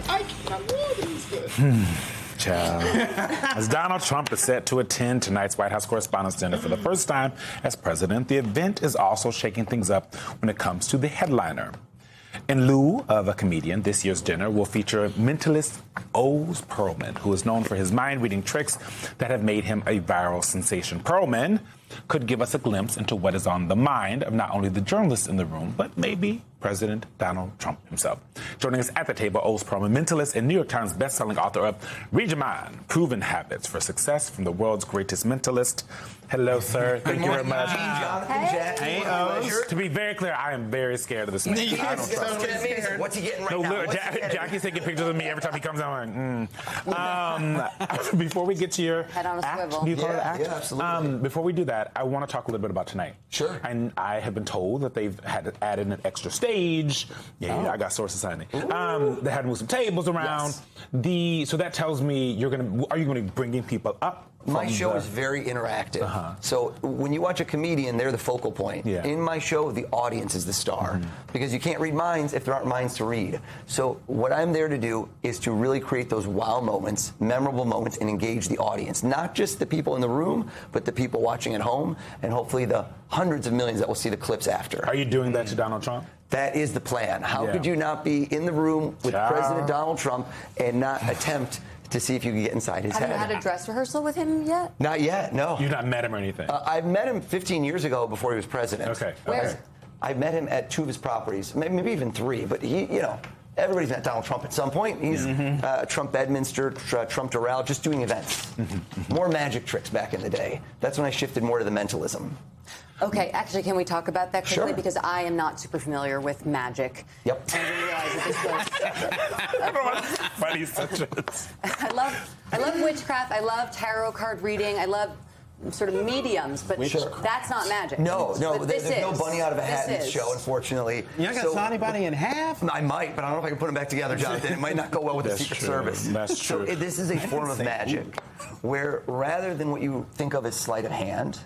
I cannot believe Child. As Donald Trump is set to attend tonight's White House Correspondents' Dinner for the first time as president, the event is also shaking things up when it comes to the headliner. In lieu of a comedian, this year's dinner will feature mentalist Oz Pearlman, who is known for his mind-reading tricks that have made him a viral sensation. Pearlman could give us a glimpse into what is on the mind of not only the journalists in the room, but maybe President Donald Trump himself. Joining us at the table, Oz Pearlman, mentalist and New York Times bestselling author of Read Your Mind, Proven Habits for Success from the World's Greatest Mentalist. Hello, sir. Thank you very much. Hey, Oz. To be very clear, I am very scared of this man. I don't trust him. What's he getting right now? Look, Jackie's taking pictures of me every time he comes out. Before we get to your head on a act, swivel. do you call it an act? Yeah, absolutely. Before we do that, I want to talk a little bit about tonight. Sure. And I have been told that they've had added an extra stage. Yeah, I got sources signing. They had to move some tables around. Yes. So that tells me are you going to be bringing people up? My show is very interactive. So when you watch a comedian, they're the focal point. Yeah. In my show, the audience is the star. Because you can't read minds if there aren't minds to read. So what I'm there to do is to really create those wow moments, memorable moments, and engage the audience. Not just the people in the room, but the people watching at home, and hopefully the hundreds of millions that will see the clips after. Are you doing that to Donald Trump? That is the plan. How could you not be in the room with President Donald Trump and not attempt to see if you can get inside his head? Have you had a dress rehersal with him yet? Not yet, no. You've not met him or anything? I've met him 15 years ago before he was president. Okay. Where? I met him at 2 of his properties, maybe even 3, but he, everybody's met Donald Trump at some point. He's Trump Bedminster, Trump Doral, just doing events. More magic tricks back in the day. That's when I shifted more to the mentalism. Okay, actually, can we talk about that quickly? Sure. Because I am not super familiar with magic. Yep. I didn't realize that this was... Funny subjects. I love witchcraft. I love tarot card reading. I love sort of mediums, but that's not magic. No, But there's no bunny out of a hat in this show, unfortunately. You're not going to saw anybody in half? I might, but I don't know if I can put them back together, Jonathan. It might not go well with the Secret Service. That's true. So this is a form of magic where rather than what you think of as sleight of hand,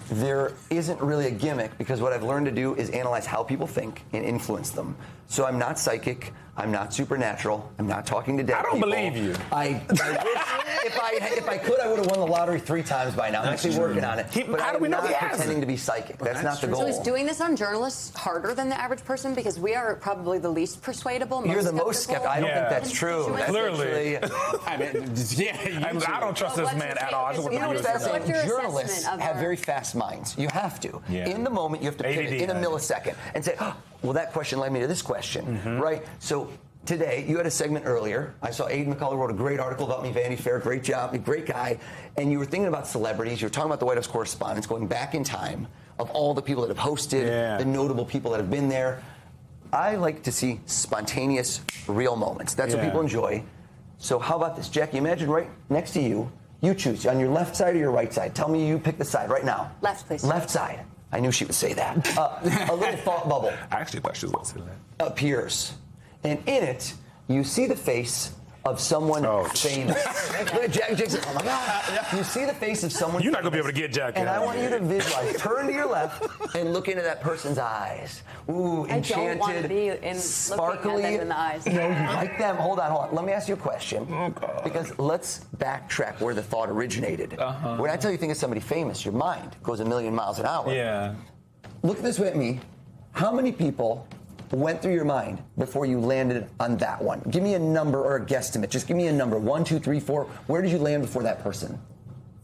there isn't really a gimmick, because what I've learned to do is analyze how people think and influence them. So I'm not psychic. I'm not supernatural. I'm not talking to dead people. I don't believe you. I wish, if I could, I would have won the lottery 3 times by now. I'm actually working on it. But How do we know I'm he not hasn't? pretending to be psychic. That's not the goal. So is doing this on journalists harder than the average person? Because we are probably the least persuadable, You're the most skeptical. I don't think that's true. That's Clearly. actually, I don't trust this man at all. I just want You know to what's use fascinating? What's your Journalists assessment of have our- very fast minds. You have to. Yeah. In the moment, you have to pivot in a ADD. millisecond and say, oh, well, that question led me to this question, right? So today, you had a segment earlier. I saw Aiden McCullough wrote a great article about me, Vanity Fair. Great job. A great guy. And you were thinking about celebrities. You were talking about the White House Correspondents, going back in time of all the people that have hosted, the notable people that have been there. I like to see spontaneous, real moments. That's what people enjoy. So how about this? Jackie, imagine right next to you. You choose on your left side or your right side. Tell me you pick the side right now. Left, please. Left side. I knew she would say that. A little thought bubble I actually thought she was going to say that. appears. And in it, you see the face of someone famous. Look at Jack Jackson. Oh my God. You see the face of someone You're not going to be able famous. to get Jack. And I want you to visualize. Turn to your left and look into that person's eyes. Ooh, enchanted, I don't want to be looking sparkly. at them in the eyes. No, you like them. Hold on. Let me ask you a question. Because let's backtrack where the thought originated. When I tell you think of somebody famous, your mind goes a million miles an hour. Yeah. Look this way at me. How many people went through your mind before you landed on that one? Give me a number or a guesstimate. Just give me a number. 1, 2, 3, 4. Where did you land before that person?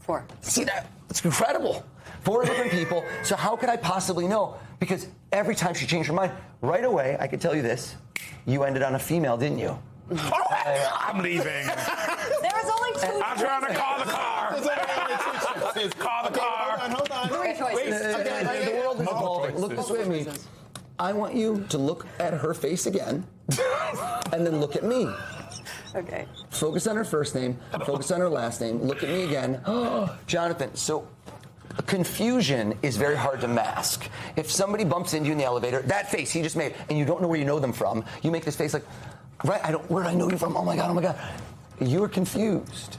4. See that? It's incredible. 4 different people. So how could I possibly know? Because every time she changed her mind, right away, I could tell you this. You ended on a female, didn't you? I'm leaving. There was only 2 I'm trying to call the car. Call the car. Hold on. 3 choices. The world is evolving. Look this way at me. I want you to look at her face again, and then look at me. Okay. Focus on her first name, focus on her last name, look at me again. Jonathan, so confusion is very hard to mask. If somebody bumps into you in the elevator, that face he just made, and you don't know where you know them from, you make this face like, right, where do I know you from? Oh my God. You were confused.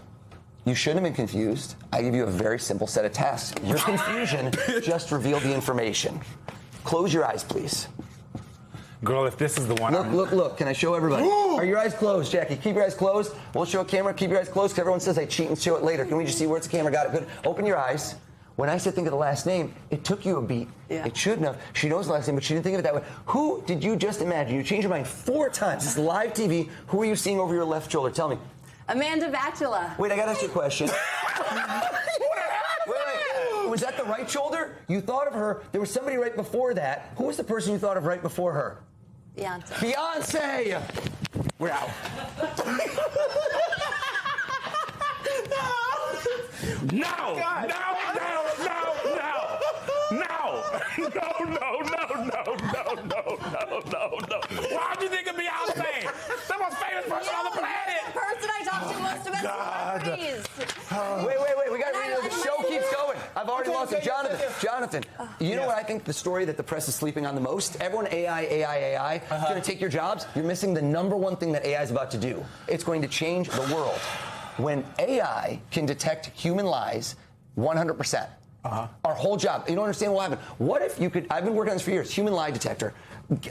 You shouldn't have been confused. I give you a very simple set of tasks. Your confusion just revealed the information. Close your eyes, please. Girl, if this is the one. Look. Can I show everybody? Are your eyes closed, Jackie? Keep your eyes closed. We'll show a camera. Keep your eyes closed because everyone says I cheat and show it later. Can we just see where's the camera? Got it. Good. Open your eyes. When I said think of the last name, it took you a beat. Yeah. It shouldn't have. She knows the last name, but she didn't think of it that way. Who did you just imagine? You changed your mind 4 times. This is live TV. Who are you seeing over your left shoulder? Tell me. Amanda Batula. Wait, I got to ask you a question. Wait. Was that the right shoulder? You thought of her. There was somebody right before that. Who was the person you thought of right before her? Beyonce. We're out. No! Why'd you think of Beyonce? The most famous person on the planet. The person I talked to most about celebrities. Wait. We got to. The show keeps going. I've already lost it. Jonathan, you know what I think the story that the press is sleeping on the most? Everyone AI. It's going to take your jobs. You're missing the number one thing that AI is about to do. It's going to change the world. When AI can detect human lies 100%. Our whole job. You don't understand what happened. What if you could, I've been working on this for years, human lie detector.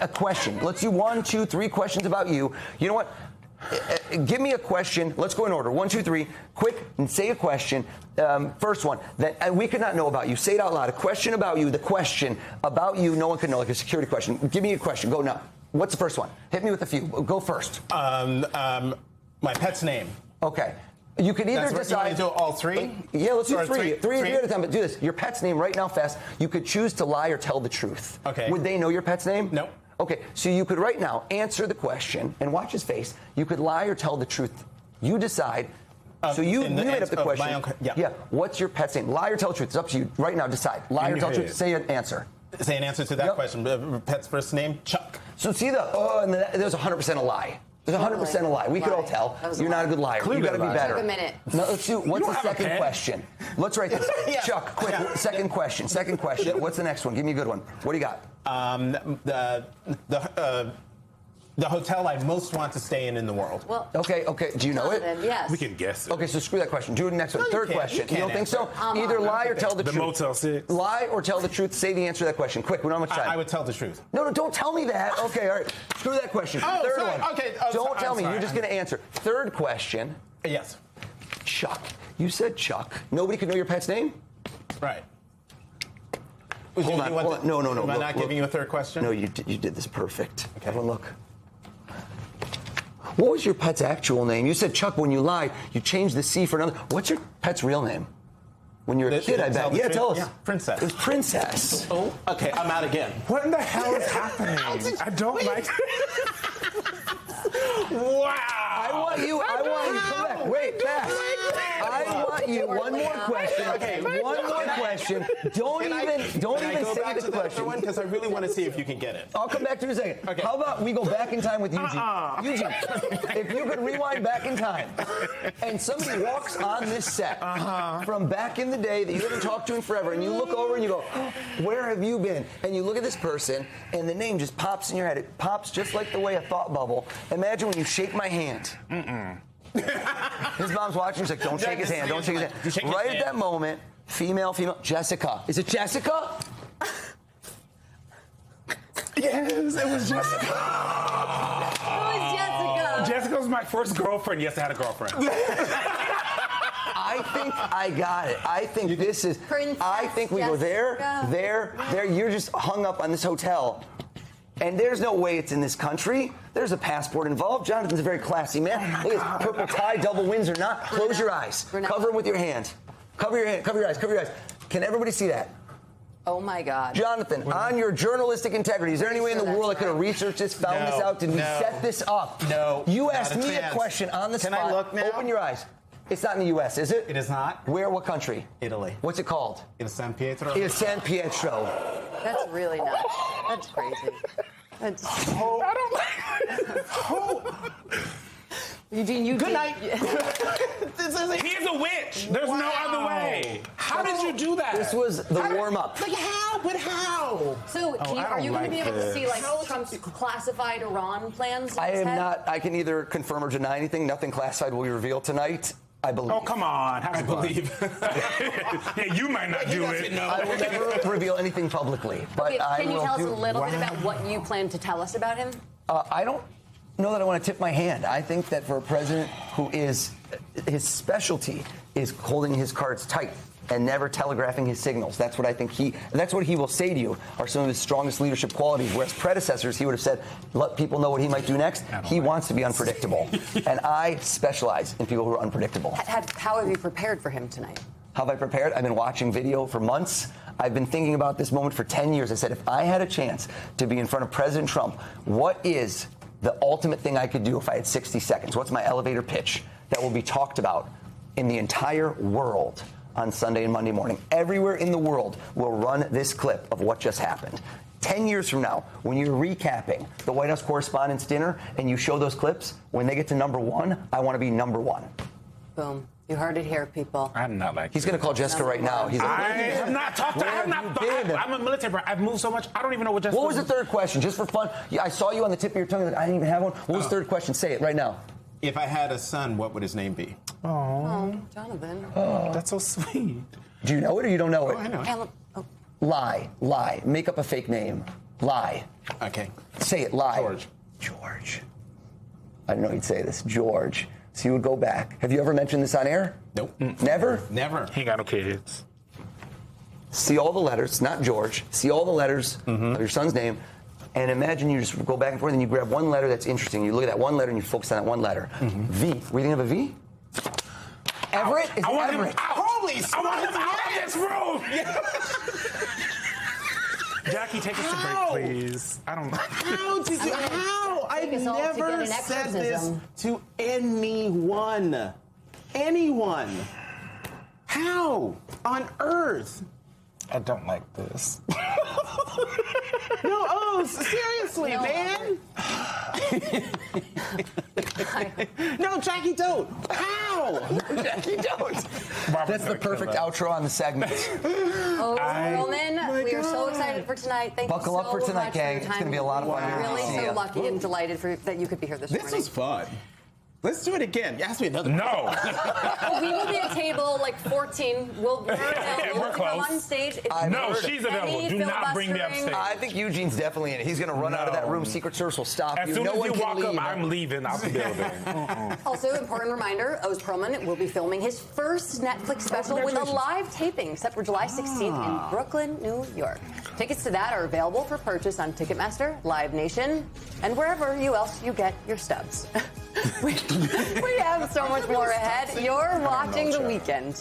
A question. Let's do 1, 2, 3 questions about you. You know what? Give me a question. Let's go in order. 1, 2, 3. Quick, and say a question. First one that we could not know about you. Say it out loud. A question about you. The question about you no one could know, like a security question. Give me a question. Go now. What's the first one? Hit me with a few. Go first. My pet's name. Okay. You could either decide. You do all 3? Yeah, let's do Or 3. 3 three at a time, but do this. Your pet's name right now, fast. You could choose to lie or tell the truth. Okay. Would they know your pet's name? No. Okay, so you could right now answer the question and watch his face. You could lie or tell the truth. You decide. So you made up the question. Yeah. What's your pet's name? Lie or tell the truth. It's up to you. Right now, decide. Lie or tell the truth. Say an answer. Say an answer to that question. Pet's first name, Chuck. So see and there's 100% a lie. There's 100% a lie. We could all tell. You're not a good liar. You got to be better. Take a minute. No, let's do. What's the second question? Let's write this. Chuck, quick. Second question. What's the next one? Give me a good one. What do you got? The hotel I most want to stay in the world. Well, Okay. Do you know it? Yes. We can guess it. Okay, so screw that question. Do the next one. No, Third you can't. question. You You don't think so? Either lie or tell the truth. The Motel 6. Lie or tell the truth. Say the answer to that question. Quick. We don't have much time. I would tell the truth. No, don't tell me that. Okay, all right. Screw that question. Third sorry. one. Okay. Don't tell me. sorry. You're just going to answer. Third question. Yes. Chuck. You said Chuck. Nobody could know your pet's name? Right. Hold on. No. Am I not Look. giving you a third question? No, you did this perfect. Okay. Everyone look. What was your pet's actual name? You said Chuck when you lied. You changed the C for another. What's your pet's real name? When you were a kid, I bet. Yeah, tell us. Yeah, Princess. It was Princess. Oh, okay. I'm out again. What in the hell is happening? I don't like Wow. I want you. Come back. Wait, back. I want you. One more question. Okay. One more question. Don't even say the question. one because I really want to see if you can get it. I'll come back to it in a second. Okay. How about we go back in time with Eugene? Eugene, if you could rewind back in time and somebody walks on this set from back in the day that you haven't talked to in forever, and you look over and you go, where have you been? And you look at this person and the name just pops in your head. It pops just like the way a thought bubble. Imagine when you shake my hand. His mom's watching. She's like, don't shake his hand. Don't shake his hand. Right at that moment, female, Jessica. Is it Jessica? Yes, it was Jessica. Who is Jessica? Jessica was my first girlfriend. Yes, I had a girlfriend. I think I got it. I think this is. Princess I think we go there. You're just hung up on this hotel. And there's no way it's in this country. There's a passport involved. Jonathan's a very classy man. Look at his purple tie, double Windsor knot. Close your eyes. Cover them with your hand. Cover your hand. Cover your eyes. Cover your eyes. Can everybody see that? Oh my God. Jonathan, on your journalistic integrity, is there any way in the world I could have researched this, found this out? Did we set this up? No. You not asked me a question on the spot. Can I look now? Open your eyes. It's not in the U.S., is it? It is not. Where? What country? Italy. What's it called? Il San Pietro. Il San Pietro. That's really nuts. That's crazy. That's. I don't like Eugene, you Good did- night. He's a witch. There's no other way. How did you do that? This was the warm-up. Like how? But how? So, are you going to be able to see like How is Trump's classified Iran plans? in I his am head? not. I can either confirm or deny anything. Nothing classified will be revealed tonight. I believe. Oh, come on. I believe. Yeah, you might not do it. I will never reveal anything publicly, but Okay, I can you will tell us do. a little bit about what you plan to tell us about him? I don't know that I want to tip my hand. I think that for a president who is, his specialty is holding his cards tight and never telegraphing his signals. That's what I think that's what he will say to you are some of his strongest leadership qualities. Whereas predecessors, he would have said, let people know what he might do next. He wants to be unpredictable. And I specialize in people who are unpredictable. How have you prepared for him tonight? How have I prepared? I've been watching video for months. I've been thinking about this moment for 10 years. I said, if I had a chance to be in front of President Trump, what is the ultimate thing I could do if I had 60 seconds? What's my elevator pitch that will be talked about in the entire world on Sunday and Monday morning? Everywhere in the world will run this clip of what just happened. 10 years from now, when you're recapping the White House Correspondents' Dinner and you show those clips, when they get to number one, I want to be number one. Boom. You heard it here, people. I'm not like He's going to call Jessica right now. He's I have not talked to her. I'm a military brat. I've moved so much. I don't even know what Jessica. What was the third question? Just for fun. Yeah, I saw you on the tip of your tongue. I didn't even have one. What was the third question? Say it right now. If I had a son, what would his name be? Oh, Jonathan. That's so sweet. Do you know it or you don't know it? I know. Lie. Make up a fake name. Lie. Okay. Say it. Lie. George. I didn't know he'd say this. George. So you would go back. Have you ever mentioned this on air? Nope. Never? Never. He ain't got no kids. See all the letters, not George. See all the letters of your son's name. And imagine you just go back and forth and you grab one letter that's interesting. You look at that one letter and you focus on that one letter. V. Were you thinking of a V? Everett? Is I it want him Everett? out. Holy I want him out of this room. Jackie, take us How? a break, please. I don't. How did you? How? I've us all to get never an said this exorcism. to anyone. Anyone. How on earth? I don't like this. No, oh, seriously, No. man. No, Jackie, don't. How? Jackie, don't. That's the perfect outro on the segment. Oh, Roman, we are so God. excited for tonight. Thank Buckle you up so for tonight, much gang. your It's time. gonna be a lot of fun. We're really See so ya. lucky and delighted that you could be here this This morning. was fun. Let's do it again. Ask me another. No. We will be at table like 14. We'll We're come close. on stage. If No, there's she's available. any Do not bring me filibustering- upstage. I think Eugene's definitely in it. He's going to run out of that room. Secret Service will stop As you. soon No as one you can walk leave. up, I'm leaving out the building. Also, important reminder, Oz Perlman will be filming his first Netflix special with a live taping set for July 16th in Brooklyn, New York. Tickets to that are available for purchase on Ticketmaster, Live Nation, and wherever else you get your stubs. we have so much more ahead. You're watching The Weekend.